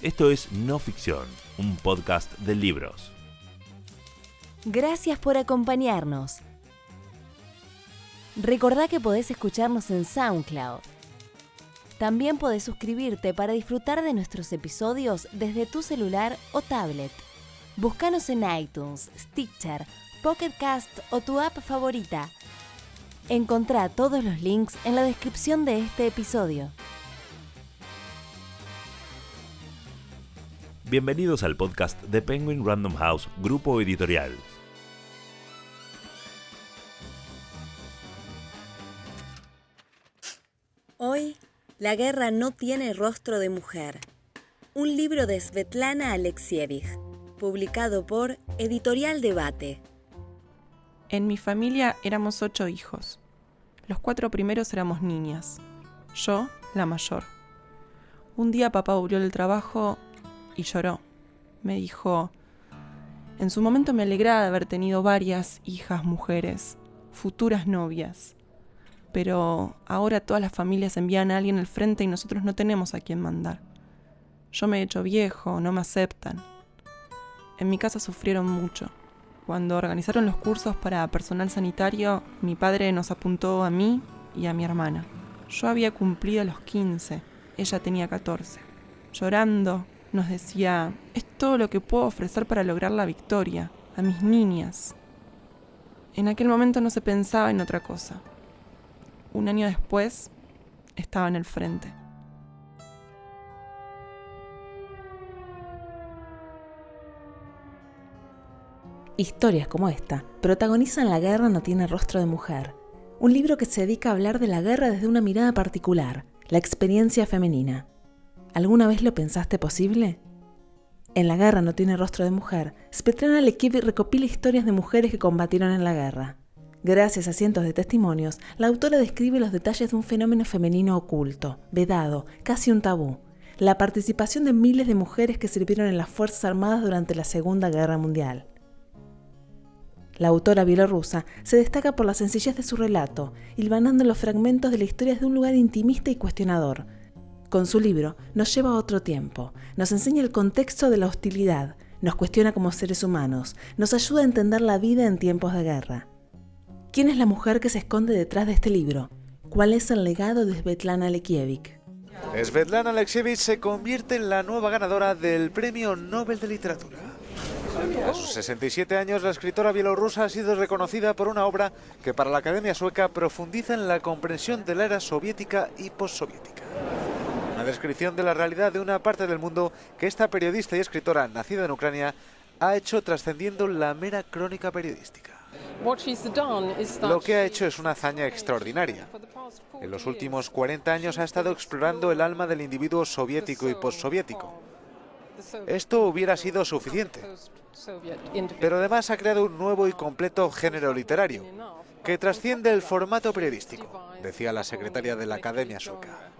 Esto es No Ficción, un podcast de libros. Gracias por acompañarnos. Recordá que podés escucharnos en SoundCloud. También podés suscribirte para disfrutar de nuestros episodios desde tu celular o tablet. Búscanos en iTunes, Stitcher, Pocket Cast o tu app favorita. Encontrá todos los links en la descripción de este episodio. Bienvenidos al podcast de Penguin Random House, grupo editorial. Hoy, La guerra no tiene rostro de mujer. Un libro de Svetlana Alexievich, publicado por Editorial Debate. En mi familia éramos 8 hijos. Los 4 primeros éramos niñas. Yo, la mayor. Un día papá volvió del trabajo y lloró. Me dijo: en su momento me alegraba de haber tenido varias hijas mujeres, futuras novias. Pero ahora todas las familias envían a alguien al frente y nosotros no tenemos a quién mandar. Yo me he hecho viejo, no me aceptan. En mi casa sufrieron mucho. Cuando organizaron los cursos para personal sanitario, mi padre nos apuntó a mí y a mi hermana. Yo había cumplido los 15, ella tenía 14. Llorando, nos decía: es todo lo que puedo ofrecer para lograr la victoria, a mis niñas. En aquel momento no se pensaba en otra cosa. Un año después, estaba en el frente. Historias como esta protagonizan La guerra no tiene rostro de mujer, un libro que se dedica a hablar de la guerra desde una mirada particular, la experiencia femenina. ¿Alguna vez lo pensaste posible? En La guerra no tiene rostro de mujer, Svetlana Alexievich recopila historias de mujeres que combatieron en la guerra. Gracias a cientos de testimonios, la autora describe los detalles de un fenómeno femenino oculto, vedado, casi un tabú: la participación de miles de mujeres que sirvieron en las Fuerzas Armadas durante la Segunda Guerra Mundial. La autora bielorrusa se destaca por la sencillez de su relato, hilvanando los fragmentos de la historia desde un lugar intimista y cuestionador. Con su libro nos lleva a otro tiempo, nos enseña el contexto de la hostilidad, nos cuestiona como seres humanos, nos ayuda a entender la vida en tiempos de guerra. ¿Quién es la mujer que se esconde detrás de este libro? ¿Cuál es el legado de Svetlana Alexievich? Svetlana Alexievich se convierte en la nueva ganadora del Premio Nobel de Literatura. A sus 67 años, la escritora bielorrusa ha sido reconocida por una obra que para la Academia Sueca profundiza en la comprensión de la era soviética y postsoviética. Una descripción de la realidad de una parte del mundo que esta periodista y escritora nacida en Ucrania ha hecho trascendiendo la mera crónica periodística. Lo que ha hecho es una hazaña extraordinaria. En los últimos 40 años ha estado explorando el alma del individuo soviético y postsoviético. Esto hubiera sido suficiente, pero además ha creado un nuevo y completo género literario que trasciende el formato periodístico, decía la secretaria de la Academia Sueca.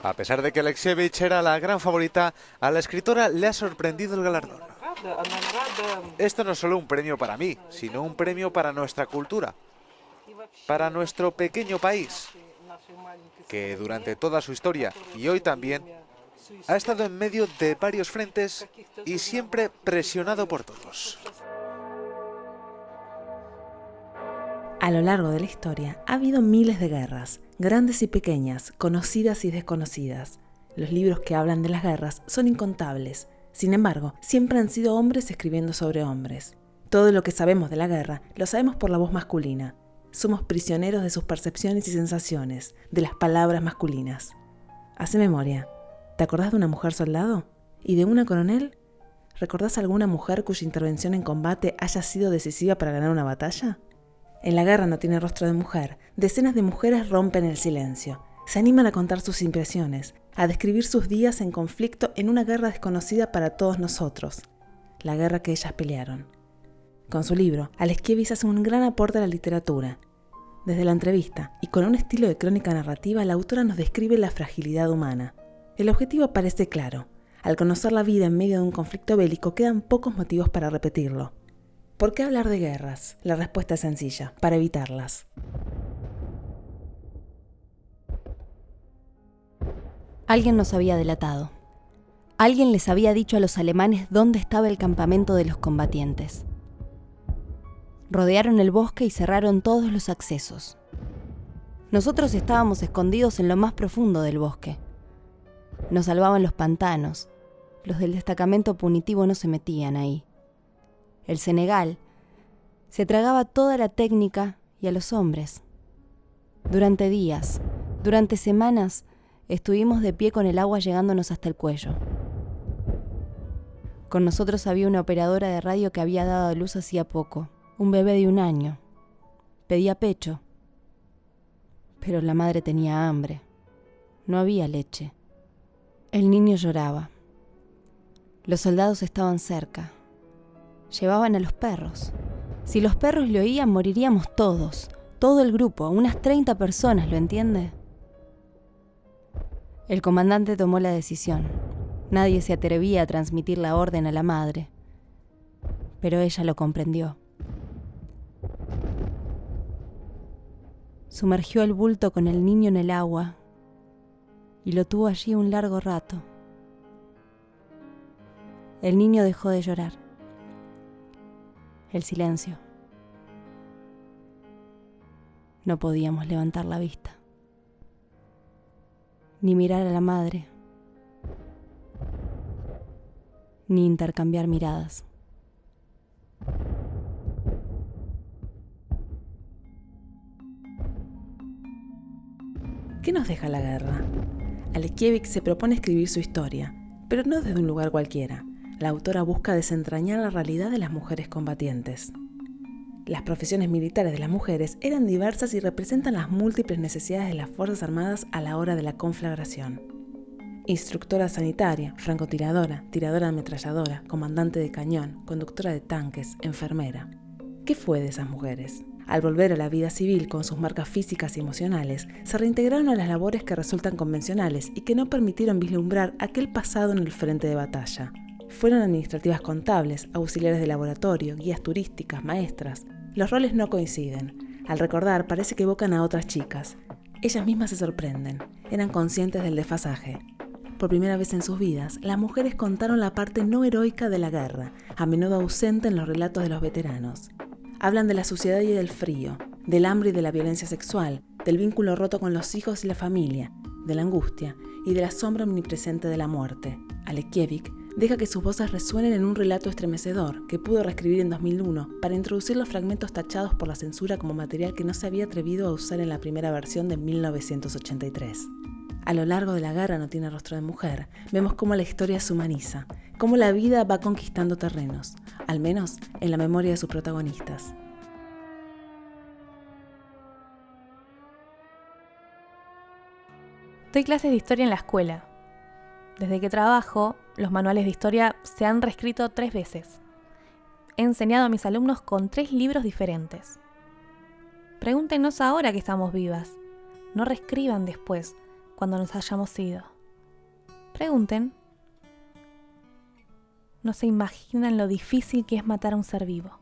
A pesar de que Alexievich era la gran favorita, a la escritora le ha sorprendido el galardón. Esto no es solo un premio para mí, sino un premio para nuestra cultura, para nuestro pequeño país, que durante toda su historia, y hoy también, ha estado en medio de varios frentes y siempre presionado por todos. A lo largo de la historia ha habido miles de guerras, grandes y pequeñas, conocidas y desconocidas. Los libros que hablan de las guerras son incontables. Sin embargo, siempre han sido hombres escribiendo sobre hombres. Todo lo que sabemos de la guerra lo sabemos por la voz masculina. Somos prisioneros de sus percepciones y sensaciones, de las palabras masculinas. Hace memoria. ¿Te acordás de una mujer soldado? ¿Y de una coronel? ¿Recordás alguna mujer cuya intervención en combate haya sido decisiva para ganar una batalla? En La guerra no tiene rostro de mujer, decenas de mujeres rompen el silencio. Se animan a contar sus impresiones, a describir sus días en conflicto en una guerra desconocida para todos nosotros. La guerra que ellas pelearon. Con su libro, Alexievich hace un gran aporte a la literatura. Desde la entrevista, y con un estilo de crónica narrativa, la autora nos describe la fragilidad humana. El objetivo parece claro. Al conocer la vida en medio de un conflicto bélico, quedan pocos motivos para repetirlo. ¿Por qué hablar de guerras? La respuesta es sencilla: para evitarlas. Alguien nos había delatado. Alguien les había dicho a los alemanes dónde estaba el campamento de los combatientes. Rodearon el bosque y cerraron todos los accesos. Nosotros estábamos escondidos en lo más profundo del bosque. Nos salvaban los pantanos. Los del destacamento punitivo no se metían ahí. El Senegal se tragaba toda la técnica y a los hombres. Durante días, durante semanas, estuvimos de pie con el agua llegándonos hasta el cuello. Con nosotros había una operadora de radio que había dado a luz hacía poco, un bebé de 1 año. Pedía pecho, pero la madre tenía hambre. No había leche. El niño lloraba. Los soldados estaban cerca. Llevaban a los perros. Si los perros le oían, moriríamos todos, todo el grupo, unas 30 personas, ¿lo entiende? El comandante tomó la decisión. Nadie se atrevía a transmitir la orden a la madre, pero ella lo comprendió. Sumergió el bulto con el niño en el agua y lo tuvo allí un largo rato. El niño dejó de llorar. El silencio. No podíamos levantar la vista, ni mirar a la madre, ni intercambiar miradas. ¿Qué nos deja la guerra? Alexievich se propone escribir su historia, pero no desde un lugar cualquiera. La autora busca desentrañar la realidad de las mujeres combatientes. Las profesiones militares de las mujeres eran diversas y representan las múltiples necesidades de las Fuerzas Armadas a la hora de la conflagración. Instructora sanitaria, francotiradora, tiradora de ametralladora, comandante de cañón, conductora de tanques, enfermera. ¿Qué fue de esas mujeres? Al volver a la vida civil con sus marcas físicas y emocionales, se reintegraron a las labores que resultan convencionales y que no permitieron vislumbrar aquel pasado en el frente de batalla. Fueron administrativas contables, auxiliares de laboratorio, guías turísticas, maestras. Los roles no coinciden. Al recordar parece que evocan a otras chicas. Ellas mismas se sorprenden. Eran conscientes del desfasaje. Por primera vez en sus vidas, las mujeres contaron la parte no heroica de la guerra, a menudo ausente en los relatos de los veteranos. Hablan de la suciedad y del frío, del hambre y de la violencia sexual, del vínculo roto con los hijos y la familia, de la angustia y de la sombra omnipresente de la muerte. Alexievich deja que sus voces resuenen en un relato estremecedor que pudo reescribir en 2001 para introducir los fragmentos tachados por la censura como material que no se había atrevido a usar en la primera versión de 1983. A lo largo de la guerra no tiene rostro de mujer, vemos cómo la historia se humaniza, cómo la vida va conquistando terrenos, al menos en la memoria de sus protagonistas. Doy clases de historia en la escuela. Desde que trabajo, los manuales de historia se han reescrito 3 veces. He enseñado a mis alumnos con 3 libros diferentes. Pregúntenos ahora que estamos vivas. No reescriban después, cuando nos hayamos ido. Pregunten. No se imaginan lo difícil que es matar a un ser vivo.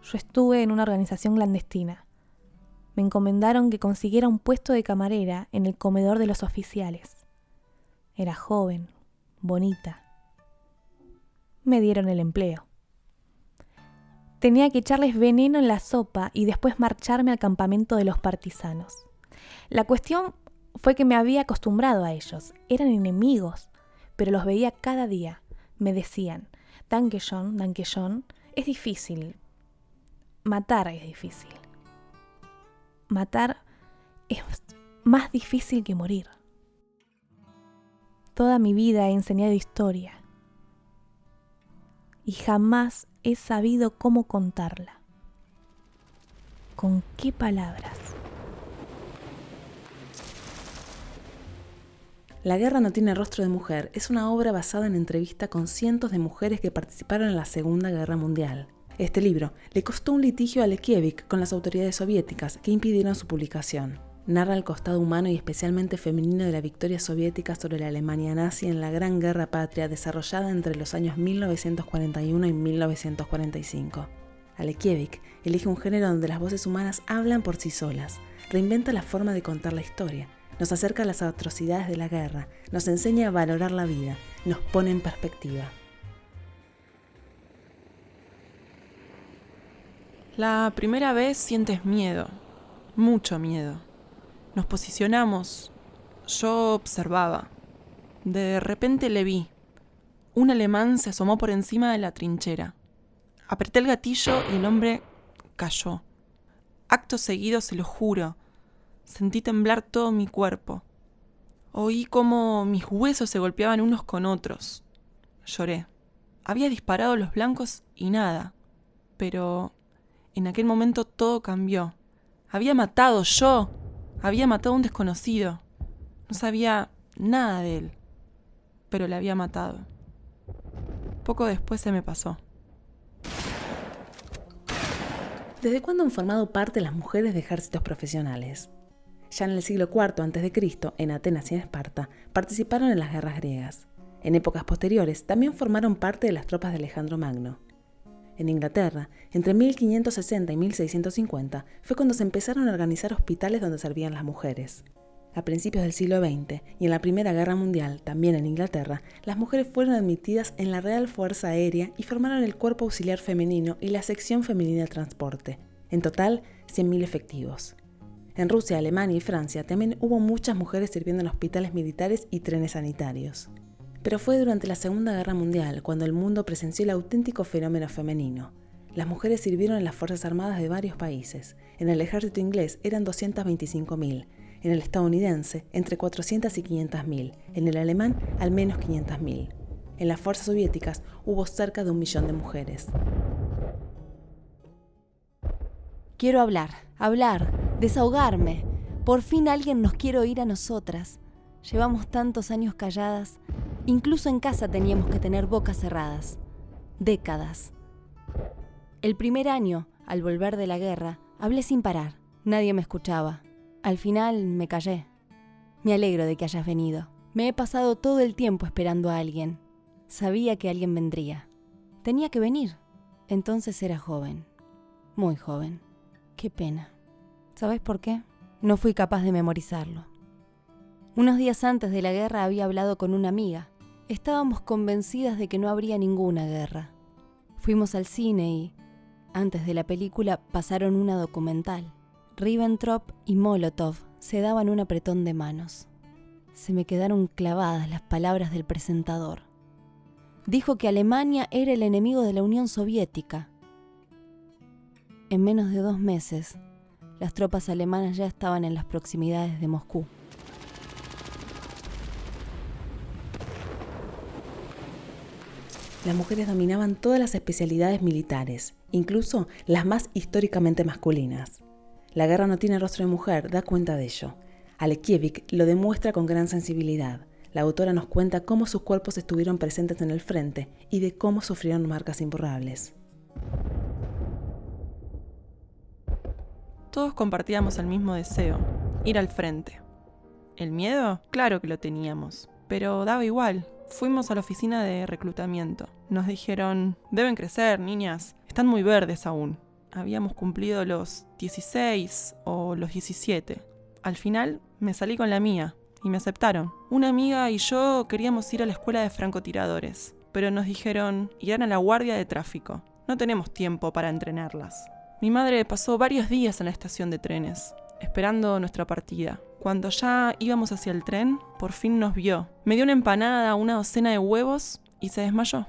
Yo estuve en una organización clandestina. Me encomendaron que consiguiera un puesto de camarera en el comedor de los oficiales. Era joven, bonita. Me dieron el empleo. Tenía que echarles veneno en la sopa y después marcharme al campamento de los partisanos. La cuestión fue que me había acostumbrado a ellos. Eran enemigos, pero los veía cada día. Me decían, Danke John, es difícil. Matar es difícil. Matar es más difícil que morir. Toda mi vida he enseñado historia y jamás he sabido cómo contarla. ¿Con qué palabras? La guerra no tiene rostro de mujer es una obra basada en entrevista con cientos de mujeres que participaron en la Segunda Guerra Mundial. Este libro le costó un litigio a Alexievich con las autoridades soviéticas que impidieron su publicación. Narra el costado humano y especialmente femenino de la victoria soviética sobre la Alemania nazi en la Gran Guerra Patria desarrollada entre los años 1941 y 1945. Alexievich elige un género donde las voces humanas hablan por sí solas, reinventa la forma de contar la historia, Nos acerca a las atrocidades de la guerra, nos enseña a valorar la vida, nos pone en perspectiva. La primera vez sientes miedo, mucho miedo. Nos posicionamos. Yo observaba. De repente le vi. Un alemán se asomó por encima de la trinchera. Apreté el gatillo y el hombre cayó. Acto seguido, se lo juro, sentí temblar todo mi cuerpo. Oí cómo mis huesos se golpeaban unos con otros. Lloré. Había disparado los blancos y nada. Pero en aquel momento todo cambió. Había matado a un desconocido. No sabía nada de él, pero le había matado. Poco después se me pasó. ¿Desde cuándo han formado parte las mujeres de ejércitos profesionales? Ya en el siglo IV a.C., en Atenas y en Esparta, participaron en las guerras griegas. En épocas posteriores, también formaron parte de las tropas de Alejandro Magno. En Inglaterra, entre 1560 y 1650, fue cuando se empezaron a organizar hospitales donde servían las mujeres. A principios del siglo XX y en la Primera Guerra Mundial, también en Inglaterra, las mujeres fueron admitidas en la Real Fuerza Aérea y formaron el Cuerpo Auxiliar Femenino y la Sección Femenina de Transporte. En total, 100.000 efectivos. En Rusia, Alemania y Francia también hubo muchas mujeres sirviendo en hospitales militares y trenes sanitarios. Pero fue durante la Segunda Guerra Mundial cuando el mundo presenció el auténtico fenómeno femenino. Las mujeres sirvieron en las Fuerzas Armadas de varios países. En el ejército inglés eran 225.000. En el estadounidense, entre 400 y 500.000. En el alemán, al menos 500.000. En las fuerzas soviéticas hubo cerca de 1 millón de mujeres. Quiero hablar, desahogarme. Por fin alguien nos quiere oír a nosotras. Llevamos tantos años calladas. Incluso en casa teníamos que tener bocas cerradas. Décadas. El primer año, al volver de la guerra, hablé sin parar. Nadie me escuchaba. Al final me callé. Me alegro de que hayas venido. Me he pasado todo el tiempo esperando a alguien. Sabía que alguien vendría. Tenía que venir. Entonces era joven. Muy joven. Qué pena. ¿Sabes por qué? No fui capaz de memorizarlo. Unos días antes de la guerra había hablado con una amiga. Estábamos convencidas de que no habría ninguna guerra. Fuimos al cine y, antes de la película, pasaron una documental. Ribbentrop y Molotov se daban un apretón de manos. Se me quedaron clavadas las palabras del presentador. Dijo que Alemania era el enemigo de la Unión Soviética. En menos de 2 meses, las tropas alemanas ya estaban en las proximidades de Moscú. Las mujeres dominaban todas las especialidades militares, incluso las más históricamente masculinas. La guerra no tiene rostro de mujer, da cuenta de ello. Alexievich lo demuestra con gran sensibilidad. La autora nos cuenta cómo sus cuerpos estuvieron presentes en el frente y de cómo sufrieron marcas imborrables. Todos compartíamos el mismo deseo, ir al frente. ¿El miedo? Claro que lo teníamos, pero daba igual. Fuimos a la oficina de reclutamiento. Nos dijeron, deben crecer, niñas, están muy verdes aún. Habíamos cumplido los 16 o los 17. Al final me salí con la mía y me aceptaron. Una amiga y yo queríamos ir a la escuela de francotiradores, pero nos dijeron, irán a la guardia de tráfico. No tenemos tiempo para entrenarlas. Mi madre pasó varios días en la estación de trenes, esperando nuestra partida. Cuando ya íbamos hacia el tren, por fin nos vio. Me dio una empanada, una docena de huevos y se desmayó.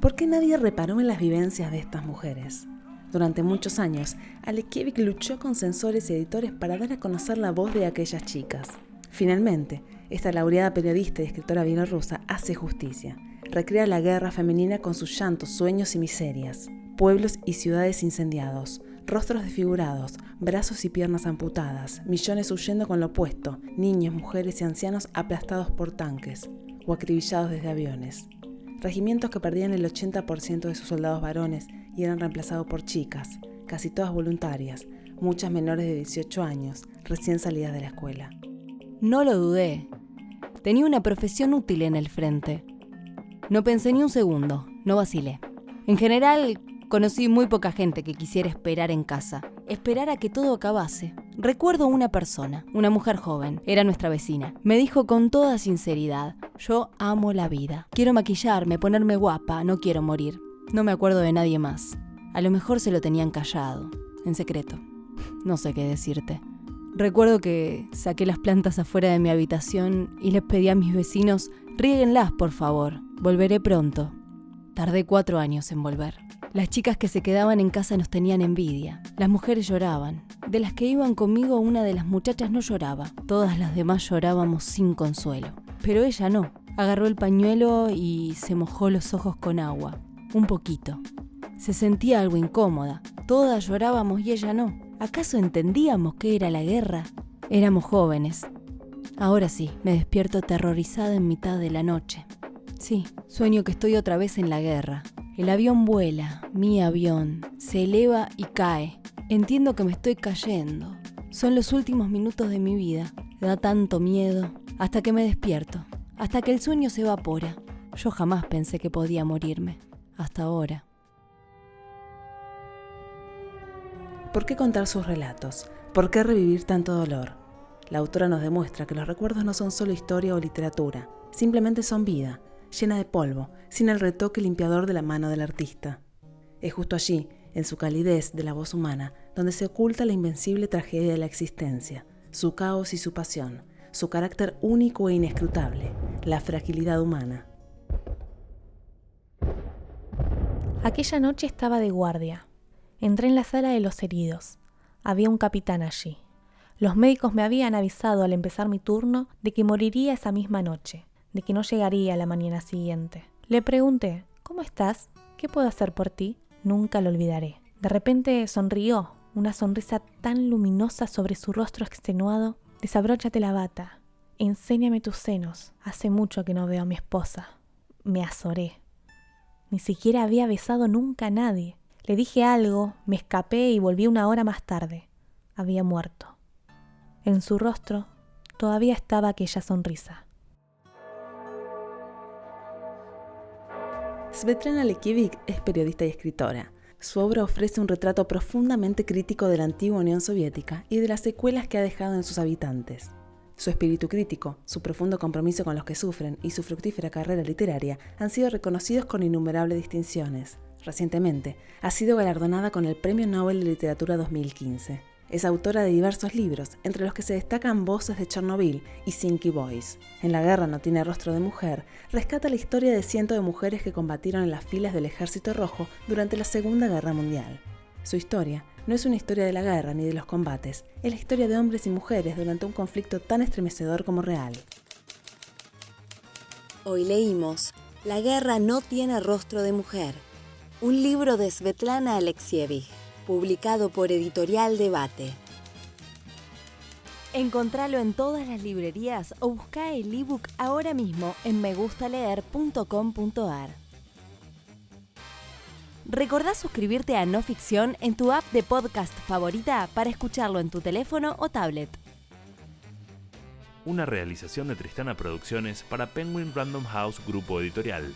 ¿Por qué nadie reparó en las vivencias de estas mujeres? Durante muchos años, Alexievich luchó con censores y editores para dar a conocer la voz de aquellas chicas. Finalmente, esta laureada periodista y escritora bielorrusa hace justicia. Recrea la guerra femenina con sus llantos, sueños y miserias. Pueblos y ciudades incendiados, rostros desfigurados, brazos y piernas amputadas, millones huyendo con lo opuesto, niños, mujeres y ancianos aplastados por tanques o acribillados desde aviones. Regimientos que perdían el 80% de sus soldados varones y eran reemplazados por chicas, casi todas voluntarias, muchas menores de 18 años, recién salidas de la escuela. No lo dudé. Tenía una profesión útil en el frente. No pensé ni un segundo, no vacilé. En general, conocí muy poca gente que quisiera esperar en casa, esperar a que todo acabase. Recuerdo una persona, una mujer joven, era nuestra vecina. Me dijo con toda sinceridad: yo amo la vida. Quiero maquillarme, ponerme guapa, no quiero morir. No me acuerdo de nadie más. A lo mejor se lo tenían callado, en secreto. No sé qué decirte. Recuerdo que saqué las plantas afuera de mi habitación y les pedí a mis vecinos: riéguenlas, por favor, volveré pronto. Tardé 4 años en volver. Las chicas que se quedaban en casa nos tenían envidia. Las mujeres lloraban. De las que iban conmigo, una de las muchachas no lloraba. Todas las demás llorábamos sin consuelo. Pero ella no. Agarró el pañuelo y se mojó los ojos con agua. Un poquito. Se sentía algo incómoda. Todas llorábamos y ella no. ¿Acaso entendíamos qué era la guerra? Éramos jóvenes. Ahora sí, me despierto aterrorizada en mitad de la noche. Sí, sueño que estoy otra vez en la guerra. El avión vuela, mi avión, se eleva y cae. Entiendo que me estoy cayendo. Son los últimos minutos de mi vida. Da tanto miedo. Hasta que me despierto. Hasta que el sueño se evapora. Yo jamás pensé que podía morirme. Hasta ahora. ¿Por qué contar sus relatos? ¿Por qué revivir tanto dolor? La autora nos demuestra que los recuerdos no son solo historia o literatura. Simplemente son vida, llena de polvo, sin el retoque limpiador de la mano del artista. Es justo allí, en su calidez de la voz humana, donde se oculta la invencible tragedia de la existencia, su caos y su pasión, su carácter único e inescrutable, la fragilidad humana. Aquella noche estaba de guardia. Entré en la sala de los heridos. Había un capitán allí. Los médicos me habían avisado al empezar mi turno de que moriría esa misma noche, de que no llegaría a la mañana siguiente. Le pregunté: ¿cómo estás? ¿Qué puedo hacer por ti? Nunca lo olvidaré. De repente sonrió, una sonrisa tan luminosa sobre su rostro extenuado. Desabróchate la bata. Enséñame tus senos. Hace mucho que no veo a mi esposa. Me azoré. Ni siquiera había besado nunca a nadie. Le dije algo, me escapé y volví 1 hora más tarde. Había muerto. En su rostro todavía estaba aquella sonrisa. Svetlana Alexievich es periodista y escritora. Su obra ofrece un retrato profundamente crítico de la antigua Unión Soviética y de las secuelas que ha dejado en sus habitantes. Su espíritu crítico, su profundo compromiso con los que sufren y su fructífera carrera literaria han sido reconocidos con innumerables distinciones. Recientemente, ha sido galardonada con el Premio Nobel de Literatura 2015. Es autora de diversos libros, entre los que se destacan Voces de Chernobyl y Sinky Boys. En La guerra no tiene rostro de mujer, rescata la historia de cientos de mujeres que combatieron en las filas del Ejército Rojo durante la Segunda Guerra Mundial. Su historia no es una historia de la guerra ni de los combates, es la historia de hombres y mujeres durante un conflicto tan estremecedor como real. Hoy leímos La guerra no tiene rostro de mujer, un libro de Svetlana Alexievich, publicado por Editorial Debate. Encontralo en todas las librerías o busca el ebook ahora mismo en megustaleer.com.ar. Recordá suscribirte a No Ficción en tu app de podcast favorita para escucharlo en tu teléfono o tablet. Una realización de Tristana Producciones para Penguin Random House Grupo Editorial.